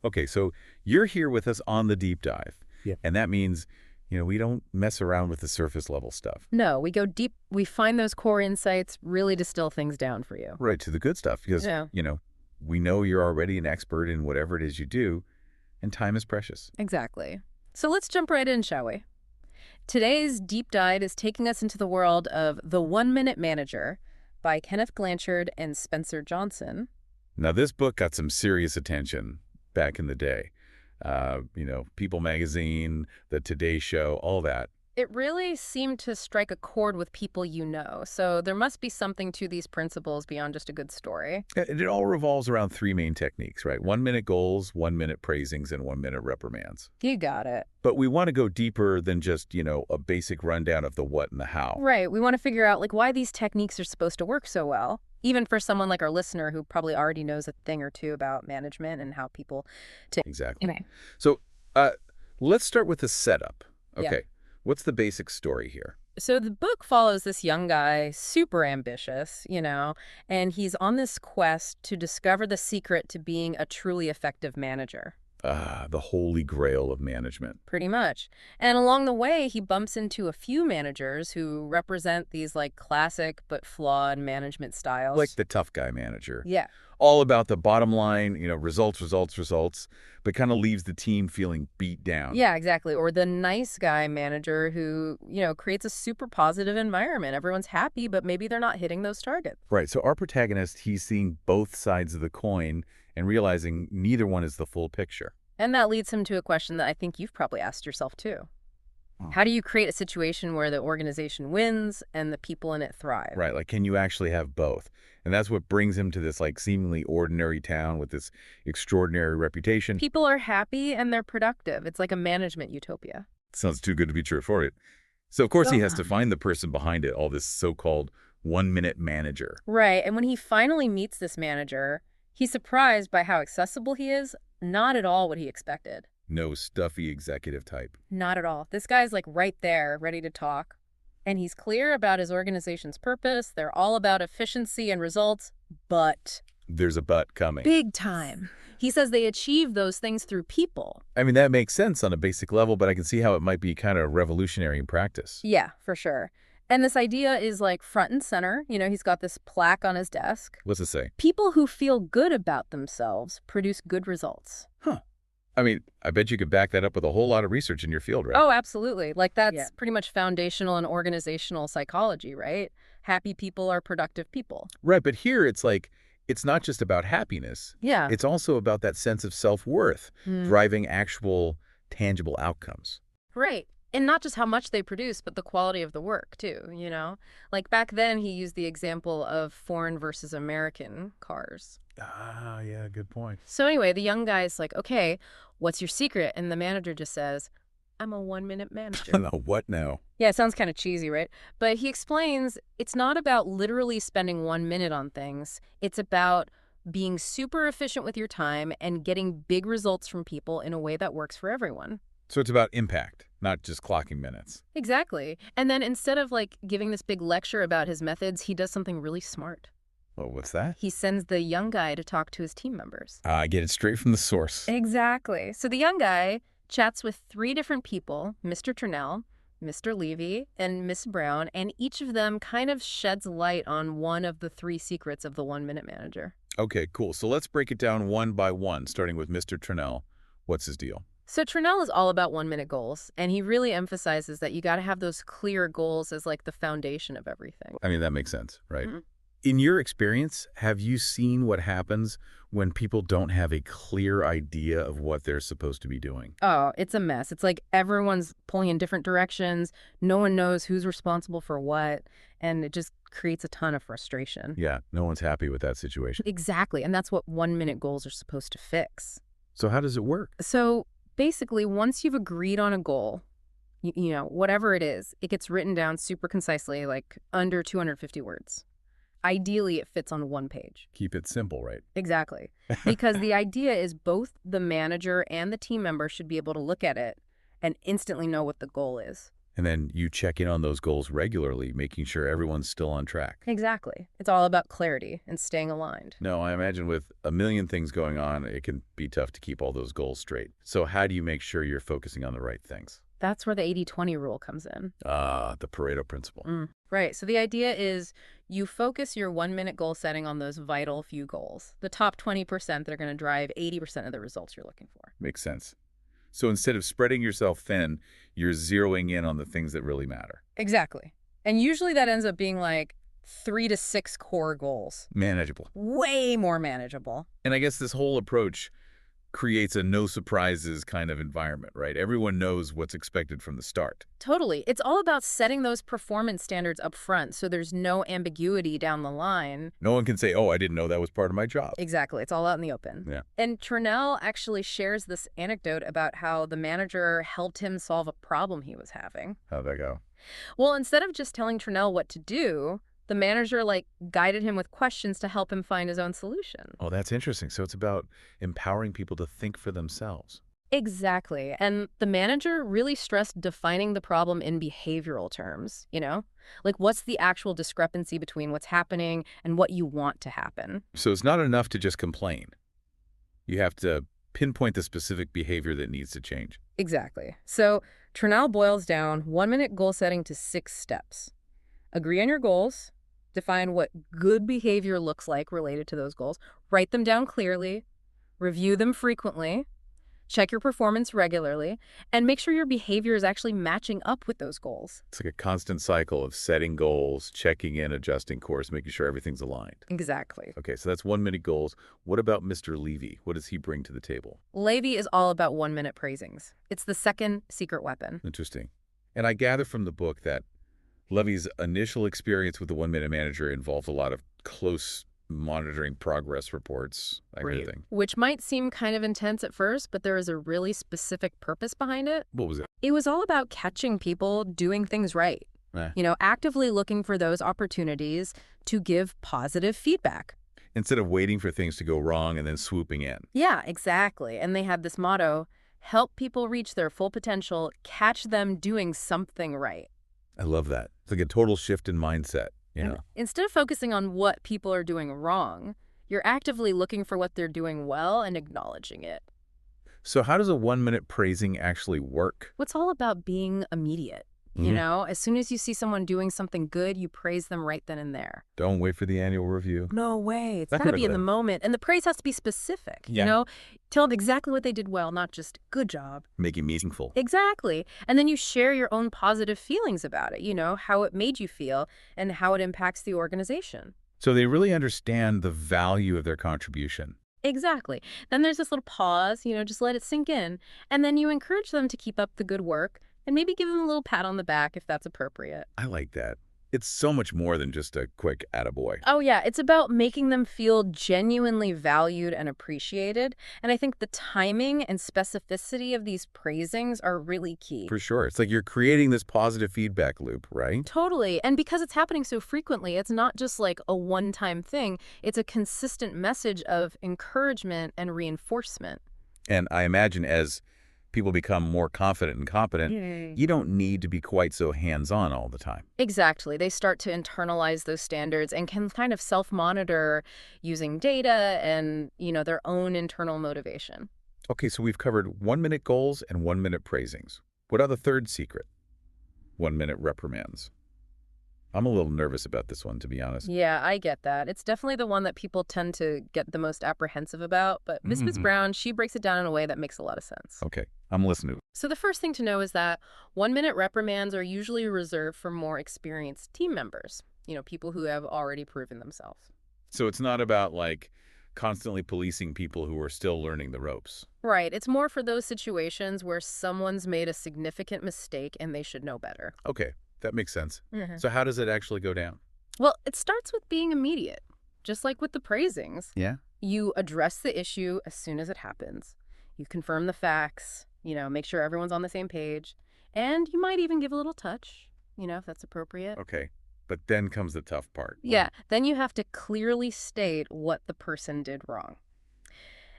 Okay, so you're here with us on the deep dive. Yeah. And that means, we don't mess around with the surface level stuff. No, we go deep. We find those core insights, really distill things down for you. Right, to the good stuff. Because, Yeah. We know you're already an expert in whatever it is you do, and time is precious. Exactly. So let's jump right in, shall we? Today's deep dive is taking us into the world of The 1 Minute Manager by Kenneth Blanchard and Spencer Johnson. Now, this book got some serious attention back in the day. People Magazine, The Today Show, all that. It really seemed to strike a chord with people you know, so there must be something to these principles beyond just a good story. It all revolves around three main techniques, right? 1-minute goals, 1-minute praisings, and 1-minute reprimands. You got it. But we want to go deeper than just, a basic rundown of the what and the how. Right, we want to figure out why these techniques are supposed to work so well, even for someone like our listener who probably already knows a thing or two about management and how people Exactly. Okay. So let's start with the setup. Yeah. Okay. What's the basic story here? So the book follows this young guy, super ambitious, and he's on this quest to discover the secret to being a truly effective manager. The holy grail of management. Pretty much. And along the way, he bumps into a few managers who represent these classic but flawed management styles. Like the tough guy manager. Yeah. All about the bottom line, results, but kind of leaves the team feeling beat down. Yeah, exactly. Or the nice guy manager who, creates a super positive environment. Everyone's happy, but maybe they're not hitting those targets. Right. So our protagonist, he's seeing both sides of the coin and realizing neither one is the full picture. And that leads him to a question that I think you've probably asked yourself too. How do you create a situation where the organization wins and the people in it thrive? Right. Can you actually have both? And that's what brings him to this seemingly ordinary town with this extraordinary reputation. People are happy and they're productive. It's like a management utopia. Sounds too good to be true for it. So of course he has to find the person behind it, all this so-called 1-minute manager. Right. And when he finally meets this manager, he's surprised by how accessible he is. Not at all what he expected. No stuffy executive type. Not at all. This guy's right there, ready to talk. And he's clear about his organization's purpose. They're all about efficiency and results, but... There's a but coming. Big time. He says they achieve those things through people. I mean, that makes sense on a basic level, but I can see how it might be kind of revolutionary in practice. Yeah, for sure. And this idea is front and center. He's got this plaque on his desk. What's it say? People who feel good about themselves produce good results. Huh. I mean, I bet you could back that up with a whole lot of research in your field, right? Oh, absolutely. That's pretty much foundational in organizational psychology, right? Happy people are productive people. Right, but here it's it's not just about happiness. Yeah. It's also about that sense of self-worth, driving actual tangible outcomes. Right. And not just how much they produce, but the quality of the work, too, Back then, he used the example of foreign versus American cars. Ah, yeah, good point. So anyway, the young guy's okay, what's your secret? And the manager just says, I'm a 1-minute manager. No, what now? Yeah, it sounds kind of cheesy, right? But he explains it's not about literally spending 1 minute on things. It's about being super efficient with your time and getting big results from people in a way that works for everyone. So it's about impact, not just clocking minutes. Exactly. And then instead of giving this big lecture about his methods, he does something really smart. Well, what's that? He sends the young guy to talk to his team members. I get it straight from the source. Exactly. So the young guy chats with 3 different people, Mr. Turnell, Mr. Levy, and Miss Brown, and each of them kind of sheds light on one of the 3 secrets of the 1-minute manager. Okay, cool. So let's break it down one by one, starting with Mr. Turnell. What's his deal? So Turnell is all about 1-minute goals, and he really emphasizes that you got to have those clear goals as the foundation of everything. I mean, that makes sense, right? Mm-hmm. In your experience, have you seen what happens when people don't have a clear idea of what they're supposed to be doing? Oh, it's a mess. It's everyone's pulling in different directions. No one knows who's responsible for what, and it just creates a ton of frustration. Yeah, no one's happy with that situation. Exactly, and that's what 1-minute goals are supposed to fix. So how does it work? So basically, once you've agreed on a goal, whatever it is, it gets written down super concisely, under 250 words. Ideally, it fits on 1 page. Keep it simple, right? Exactly. Because the idea is both the manager and the team member should be able to look at it and instantly know what the goal is. And then you check in on those goals regularly, making sure everyone's still on track. Exactly. It's all about clarity and staying aligned. No, I imagine with a million things going on, it can be tough to keep all those goals straight. So how do you make sure you're focusing on the right things? That's where the 80-20 rule comes in. The Pareto principle. Right. So the idea is you focus your 1-minute goal setting on those vital few goals, the top 20% that are going to drive 80% of the results you're looking for. Makes sense. So instead of spreading yourself thin, you're zeroing in on the things that really matter. Exactly. And usually that ends up being like 3 to 6 core goals. Manageable. Way more manageable. And I guess this whole approach creates a no surprises kind of environment, right? Everyone knows what's expected from the start. Totally. It's all about setting those performance standards up front so there's no ambiguity down the line. No one can say, oh, I didn't know that was part of my job. Exactly. It's all out in the open. Yeah. And Turnell actually shares this anecdote about how the manager helped him solve a problem he was having. How'd that go? Well, instead of just telling Turnell what to do, the manager guided him with questions to help him find his own solution. Oh, that's interesting. So it's about empowering people to think for themselves. Exactly. And the manager really stressed defining the problem in behavioral terms, Like what's the actual discrepancy between what's happening and what you want to happen? So it's not enough to just complain. You have to pinpoint the specific behavior that needs to change. Exactly. So Turnell boils down 1-minute goal setting to 6 steps. Agree on your goals. Define what good behavior looks like related to those goals. Write them down clearly. Review them frequently. Check your performance regularly. And make sure your behavior is actually matching up with those goals. It's like a constant cycle of setting goals, checking in, adjusting course, making sure everything's aligned. Exactly. Okay, so that's 1-minute goals. What about Mr. Levy? What does he bring to the table? Levy is all about 1-minute praisings. It's the second secret weapon. Interesting. And I gather from the book that Levy's initial experience with the 1-minute manager involved a lot of close monitoring progress reports, that kind of thing. Which might seem kind of intense at first, but there is a really specific purpose behind it. What was it? It was all about catching people doing things right. Actively looking for those opportunities to give positive feedback. Instead of waiting for things to go wrong and then swooping in. Yeah, exactly. And they had this motto, help people reach their full potential, catch them doing something right. I love that. It's like a total shift in mindset, Instead of focusing on what people are doing wrong, you're actively looking for what they're doing well and acknowledging it. So how does a 1-minute praising actually work? It's all about being immediate. As soon as you see someone doing something good, you praise them right then and there. Don't wait for the annual review. No way. It's got to be in the moment. And the praise has to be specific, Tell them exactly what they did well, not just good job. Make it meaningful. Exactly. And then you share your own positive feelings about it, how it made you feel and how it impacts the organization. So they really understand the value of their contribution. Exactly. Then there's this little pause, just let it sink in. And then you encourage them to keep up the good work. And maybe give them a little pat on the back if that's appropriate. I like that. It's so much more than just a quick attaboy. Oh, yeah. It's about making them feel genuinely valued and appreciated. And I think the timing and specificity of these praisings are really key. For sure. It's like you're creating this positive feedback loop, right? Totally. And because it's happening so frequently, it's not just like a one-time thing. It's a consistent message of encouragement and reinforcement. And I imagine as people become more confident and competent, you don't need to be quite so hands-on all the time. Exactly. They start to internalize those standards and can kind of self-monitor using data and, their own internal motivation. Okay, so we've covered 1-minute goals and 1-minute praisings. What about the third secret? 1-minute reprimands. I'm a little nervous about this one, to be honest. Yeah, I get that. It's definitely the one that people tend to get the most apprehensive about. But Ms. Brown, she breaks it down in a way that makes a lot of sense. Okay, I'm listening. So the first thing to know is that 1-minute reprimands are usually reserved for more experienced team members, people who have already proven themselves. So it's not about, constantly policing people who are still learning the ropes. Right. It's more for those situations where someone's made a significant mistake and they should know better. Okay. That makes sense. So how does it actually go down? Well, it starts with being immediate, just like with the praisings. Yeah. You address the issue as soon as it happens. You confirm the facts, make sure everyone's on the same page. And you might even give a little touch, if that's appropriate. Okay. But then comes the tough part. Yeah. Then you have to clearly state what the person did wrong.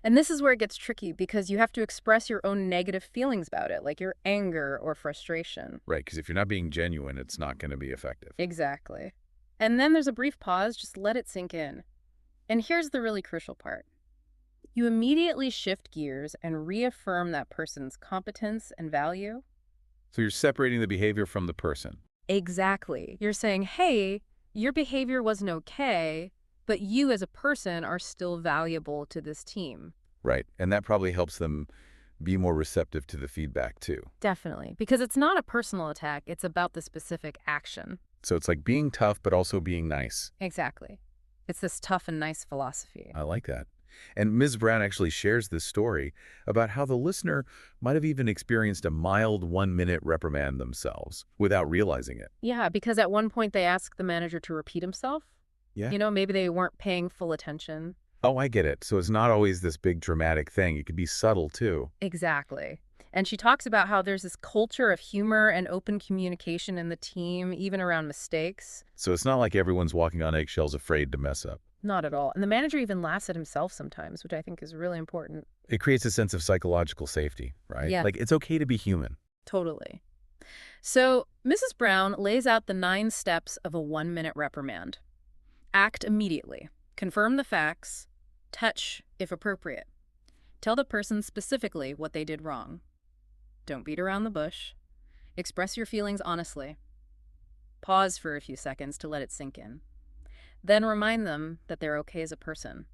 And this is where it gets tricky because you have to express your own negative feelings about it, like your anger or frustration. Right, because if you're not being genuine, it's not going to be effective. Exactly. And then there's a brief pause, just let it sink in. And here's the really crucial part. You immediately shift gears and reaffirm that person's competence and value. So you're separating the behavior from the person. Exactly. You're saying, hey, your behavior wasn't okay, but you as a person are still valuable to this team. Right, and that probably helps them be more receptive to the feedback, too. Definitely. Because it's not a personal attack, it's about the specific action. So it's like being tough, but also being nice. Exactly. It's this tough and nice philosophy. I like that. And Ms. Brown actually shares this story about how the listener might have even experienced a mild 1-minute reprimand themselves without realizing it. Yeah, because at one point they asked the manager to repeat himself. Yeah. Maybe they weren't paying full attention. Oh, I get it. So it's not always this big dramatic thing. It could be subtle, too. Exactly. And she talks about how there's this culture of humor and open communication in the team, even around mistakes. So it's not like everyone's walking on eggshells afraid to mess up. Not at all. And the manager even laughs at himself sometimes, which I think is really important. It creates a sense of psychological safety, right? Yeah. Like it's okay to be human. Totally. So Mrs. Brown lays out the 9 steps of a 1-minute reprimand. Act immediately. Confirm the facts. Touch, if appropriate. Tell the person specifically what they did wrong. Don't beat around the bush. Express your feelings honestly. Pause for a few seconds to let it sink in. Then remind them that they're okay as a person.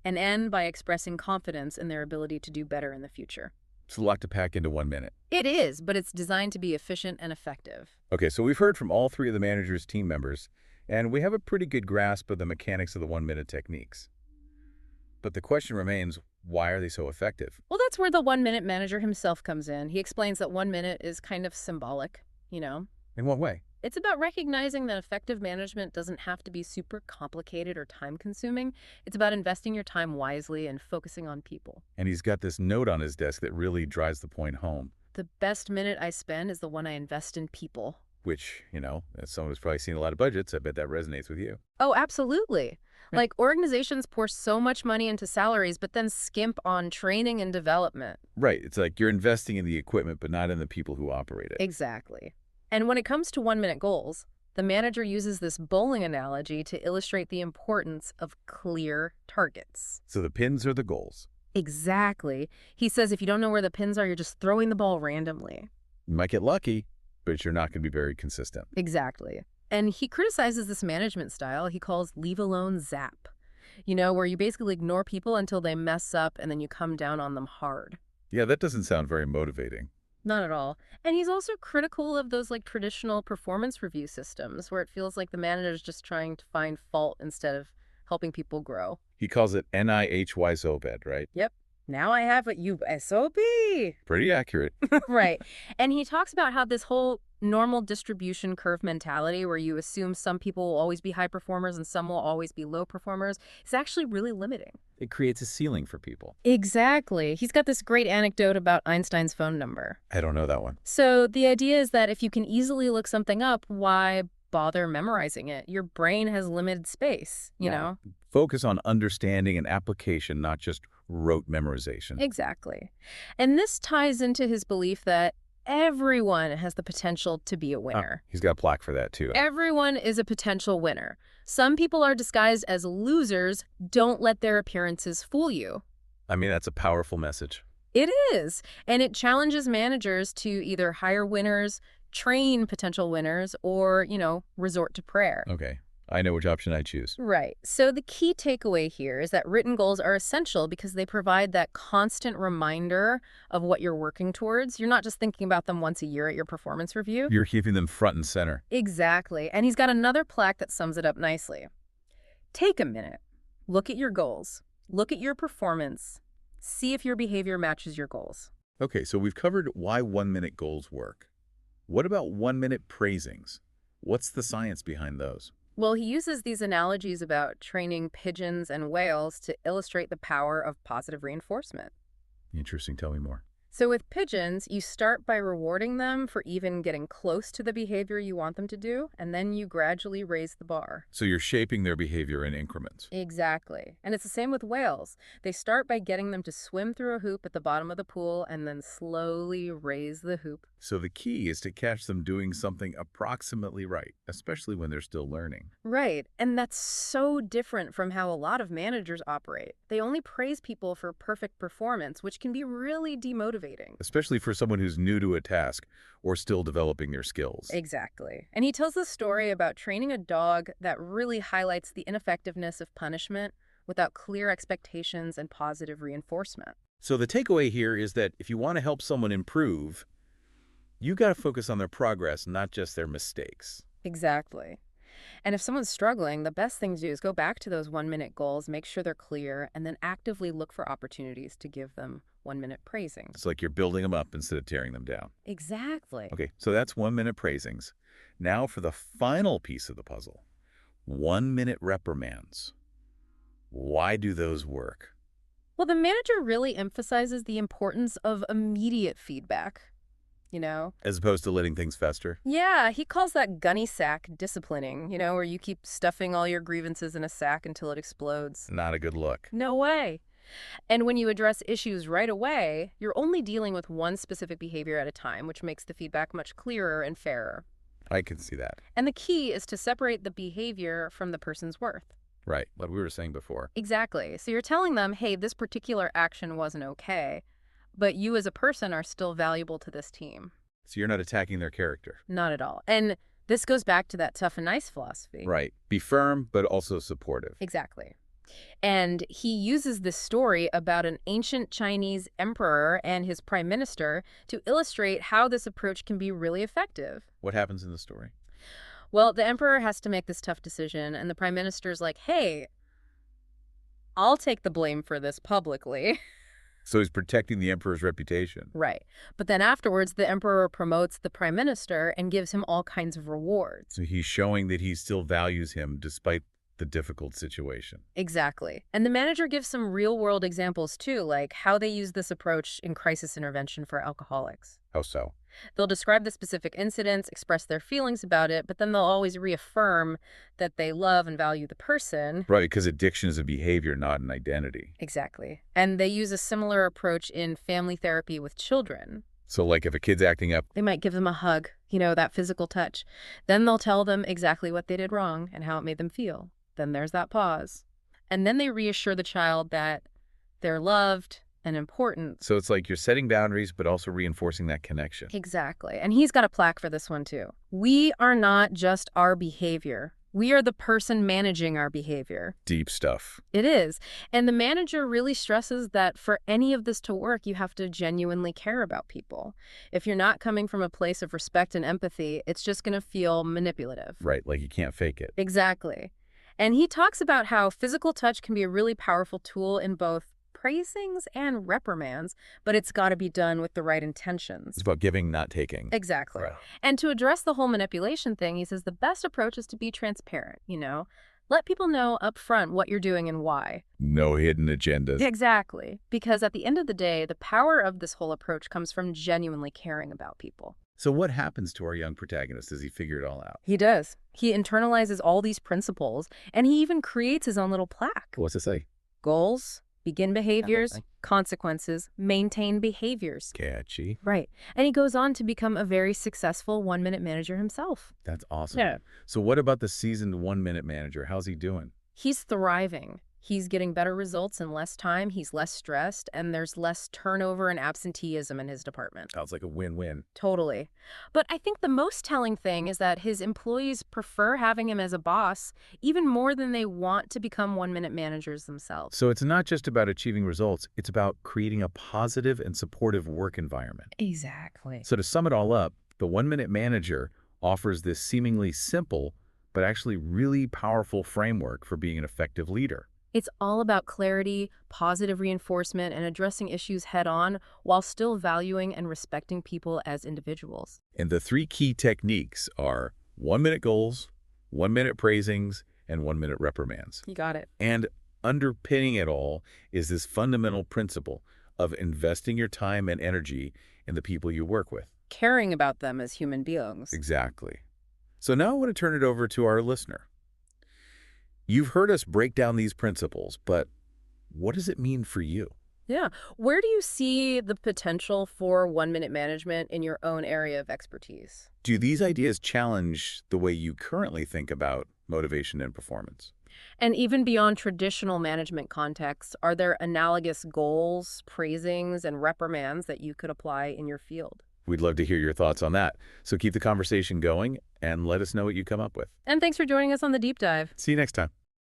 And end by expressing confidence in their ability to do better in the future. It's a lot to pack into 1 minute. It is, but it's designed to be efficient and effective. Okay, so we've heard from all 3 of the manager's team members, and we have a pretty good grasp of the mechanics of the 1-minute techniques. But the question remains, why are they so effective? Well, that's where the 1-minute manager himself comes in. He explains that 1 minute is kind of symbolic. In what way? It's about recognizing that effective management doesn't have to be super complicated or time-consuming. It's about investing your time wisely and focusing on people. And he's got this note on his desk that really drives the point home, The best minute I spend is the one I invest in people. which, as someone who's probably seen a lot of budgets, I bet that resonates with you. Oh, absolutely. Yeah. Like, organizations pour so much money into salaries, but then skimp on training and development. Right, it's like you're investing in the equipment, but not in the people who operate it. Exactly. And when it comes to 1-minute goals, the manager uses this bowling analogy to illustrate the importance of clear targets. So the pins are the goals. Exactly. He says if you don't know where the pins are, you're just throwing the ball randomly. You might get lucky, but you're not going to be very consistent. Exactly. And he criticizes this management style he calls leave alone zap, where you basically ignore people until they mess up and then you come down on them hard. Yeah, that doesn't sound very motivating. Not at all. And he's also critical of those traditional performance review systems where it feels like the manager's just trying to find fault instead of helping people grow. He calls it NIHYSOBED, right? Yep. Now I have a SOP. Pretty accurate. Right. And he talks about how this whole normal distribution curve mentality where you assume some people will always be high performers and some will always be low performers is actually really limiting. It creates a ceiling for people. Exactly. He's got this great anecdote about Einstein's phone number. I don't know that one. So the idea is that if you can easily look something up, why bother memorizing it? Your brain has limited space, you know? Focus on understanding and application, not just rote memorization. Exactly. And this ties into his belief that everyone has the potential to be a winner. He's got a plaque for that, too. Everyone is a potential winner. Some people are disguised as losers. Don't let their appearances fool you. I mean, that's a powerful message. It is. And it challenges managers to either hire winners, train potential winners, or, resort to prayer. Okay. I know which option I choose. Right. So the key takeaway here is that written goals are essential because they provide that constant reminder of what you're working towards. You're not just thinking about them once a year at your performance review. You're keeping them front and center. Exactly. And he's got another plaque that sums it up nicely. Take a minute. Look at your goals. Look at your performance. See if your behavior matches your goals. Okay, so we've covered why 1-minute goals work. What about 1-minute praisings? What's the science behind those? Well, he uses these analogies about training pigeons and whales to illustrate the power of positive reinforcement. Interesting. Tell me more. So with pigeons, you start by rewarding them for even getting close to the behavior you want them to do, and then you gradually raise the bar. So you're shaping their behavior in increments. Exactly. And it's the same with whales. They start by getting them to swim through a hoop at the bottom of the pool and then slowly raise the hoop. So the key is to catch them doing something approximately right, especially when they're still learning. Right. And that's so different from how a lot of managers operate. They only praise people for perfect performance, which can be really demotivating. Especially for someone who's new to a task or still developing their skills. Exactly. And he tells the story about training a dog that really highlights the ineffectiveness of punishment without clear expectations and positive reinforcement. So the takeaway here is that if you want to help someone improve, you got to focus on their progress, not just their mistakes. Exactly. And if someone's struggling, the best thing to do is go back to those 1-minute goals, make sure they're clear, and then actively look for opportunities to give them 1-minute praisings. It's like you're building them up instead of tearing them down. Exactly. Okay, so that's 1-minute praisings. Now for the final piece of the puzzle, 1-minute reprimands. Why do those work? Well, the manager really emphasizes the importance of immediate feedback, you know? As opposed to letting things fester? Yeah, he calls that gunny sack disciplining, where you keep stuffing all your grievances in a sack until it explodes. Not a good look. No way. And when you address issues right away, you're only dealing with one specific behavior at a time, which makes the feedback much clearer and fairer. I can see that. And the key is to separate the behavior from the person's worth. Right, like we were saying before. Exactly. So you're telling them, hey, this particular action wasn't okay, but you as a person are still valuable to this team. So you're not attacking their character. Not at all. And this goes back to that tough and nice philosophy. Right. Be firm, but also supportive. Exactly. And he uses this story about an ancient Chinese emperor and his prime minister to illustrate how this approach can be really effective. What happens in the story? Well, the emperor has to make this tough decision, and the prime minister's like, hey, I'll take the blame for this publicly. So he's protecting the emperor's reputation. Right. But then afterwards, the emperor promotes the prime minister and gives him all kinds of rewards. So he's showing that he still values him despite the difficult situation. Exactly. And the manager gives some real-world examples, too, like how they use this approach in crisis intervention for alcoholics. How so? They'll describe the specific incidents, express their feelings about it, but then they'll always reaffirm that they love and value the person. Right, because addiction is a behavior, not an identity. Exactly. And they use a similar approach in family therapy with children. So like if a kid's acting up, They might give them a hug, that physical touch. Then they'll tell them exactly what they did wrong and how it made them feel. Then there's that pause. And then they reassure the child that they're loved and important. so it's like you're setting boundaries, but also reinforcing that connection. Exactly. And he's got a plaque for this one, too. We are not just our behavior. We are the person managing our behavior. Deep stuff. It is. And the manager really stresses that for any of this to work, you have to genuinely care about people. If you're not coming from a place of respect and empathy, it's just going to feel manipulative. Right, like you can't fake it. Exactly. And he talks about how physical touch can be a really powerful tool in both praisings and reprimands, but it's got to be done with the right intentions. It's about giving, not taking. Exactly. Right. And to address the whole manipulation thing, he says the best approach is to be transparent, Let people know up front what you're doing and why. No hidden agendas. Exactly. Because at the end of the day, the power of this whole approach comes from genuinely caring about people. So what happens to our young protagonist as he figure it all out? He does. He internalizes all these principles, and he even creates his own little plaque. What's it say? Goals, begin behaviors, Okay. consequences, maintain behaviors. Catchy. Right. And he goes on to become a very successful 1-minute manager himself. That's awesome. Yeah. So what about the seasoned 1-minute manager? How's he doing? He's thriving. He's getting better results in less time, he's less stressed, and there's less turnover and absenteeism in his department. Sounds like a win-win. Totally. But I think the most telling thing is that his employees prefer having him as a boss even more than they want to become 1-minute managers themselves. So it's not just about achieving results, it's about creating a positive and supportive work environment. Exactly. So to sum it all up, the 1-minute manager offers this seemingly simple, but actually really powerful framework for being an effective leader. It's all about clarity, positive reinforcement, and addressing issues head-on while still valuing and respecting people as individuals. And the 3 key techniques are 1-minute goals, 1-minute praisings, and 1-minute reprimands. You got it. And underpinning it all is this fundamental principle of investing your time and energy in the people you work with. Caring about them as human beings. Exactly. So now I want to turn it over to our listener. You've heard us break down these principles, but what does it mean for you? Yeah. Where do you see the potential for one-minute management in your own area of expertise? Do these ideas challenge the way you currently think about motivation and performance? And even beyond traditional management contexts, are there analogous goals, praisings, and reprimands that you could apply in your field? We'd love to hear your thoughts on that. So keep the conversation going and let us know what you come up with. And thanks for joining us on the Deep Dive. See you next time.